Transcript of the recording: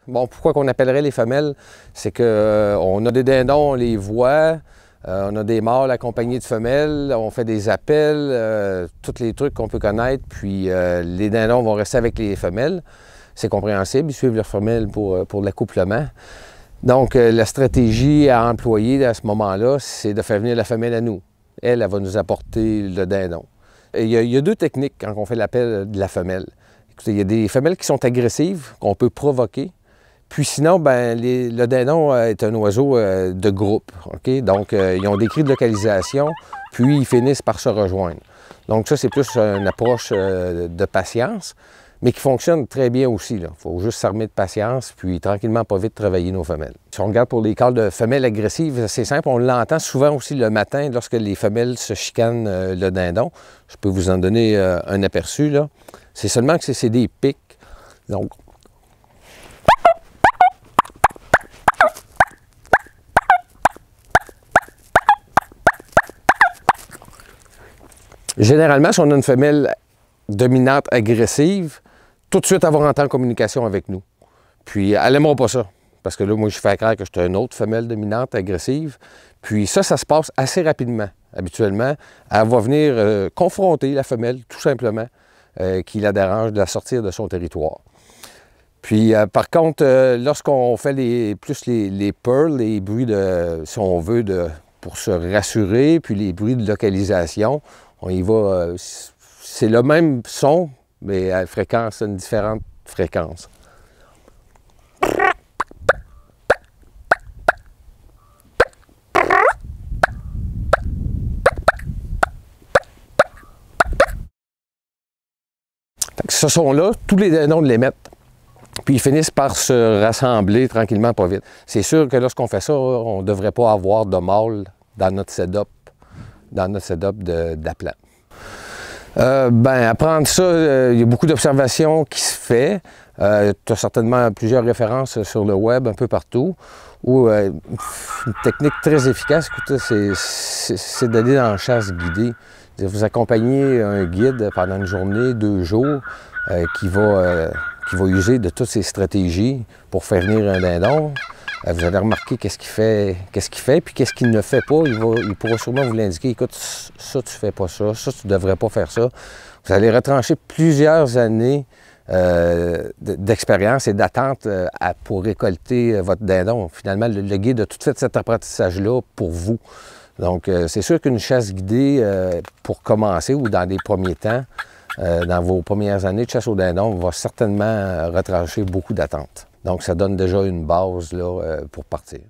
Bon, pourquoi qu'on appellerait les femelles? C'est qu'on a des dindons, on les voit, on a des mâles accompagnés de femelles, on fait des appels, tous les trucs qu'on peut connaître, puis les dindons vont rester avec les femelles. C'est compréhensible, ils suivent leurs femelles pour l'accouplement. Donc, la stratégie à employer à ce moment-là, c'est de faire venir la femelle à nous. Elle va nous apporter le dindon. Il y a deux techniques quand on fait l'appel de la femelle. Écoutez, il y a des femelles qui sont agressives, qu'on peut provoquer. Puis sinon, le dindon est un oiseau de groupe. Okay? Donc, ils ont des cris de localisation, puis ils finissent par se rejoindre. Donc ça, c'est plus une approche de patience, mais qui fonctionne très bien aussi. Il faut juste s'armer de patience, puis tranquillement, pas vite, travailler nos femelles. Si on regarde pour les calls de femelles agressives, c'est simple, on l'entend souvent aussi le matin lorsque les femelles se chicanent le dindon. Je peux vous en donner un aperçu, là. C'est seulement que c'est des pics. Donc, généralement, si on a une femelle dominante agressive, tout de suite, elle va rentrer en communication avec nous. Puis, elle n'aimera pas ça. Parce que là, moi, je fais croire que je suis une autre femelle dominante agressive. Puis ça se passe assez rapidement. Habituellement, elle va venir confronter la femelle, tout simplement, qui la dérange de la sortir de son territoire. Puis, par contre, lorsqu'on fait plus les purrs, les bruits de, si on veut, pour se rassurer, puis les bruits de localisation, on y va, c'est le même son, mais à une différente fréquence. Ce son-là, tous les dindons l'émettent. Puis ils finissent par se rassembler tranquillement, pas vite. C'est sûr que lorsqu'on fait ça, on ne devrait pas avoir de mâle dans notre setup d'appelant. Apprendre ça, il y a beaucoup d'observations qui se fait. Tu as certainement plusieurs références sur le web, un peu partout, où une technique très efficace, écoutez, c'est d'aller dans la chasse guidée. Vous accompagnez un guide pendant une journée, 2 jours, qui va user de toutes ces stratégies pour faire venir un dindon. Vous allez remarquer qu'est-ce qu'il fait, puis qu'est-ce qu'il ne fait pas. Il pourra sûrement vous l'indiquer. Écoute, ça, tu fais pas ça, ça, tu ne devrais pas faire ça. Vous allez retrancher plusieurs années d'expérience et d'attente pour récolter votre dindon. Finalement, le guide a tout fait cet apprentissage-là pour vous. Donc, c'est sûr qu'une chasse guidée, pour commencer ou dans les premiers temps, dans vos premières années de chasse au dindon, va certainement retrancher beaucoup d'attentes. Donc, ça donne déjà une base là, pour partir.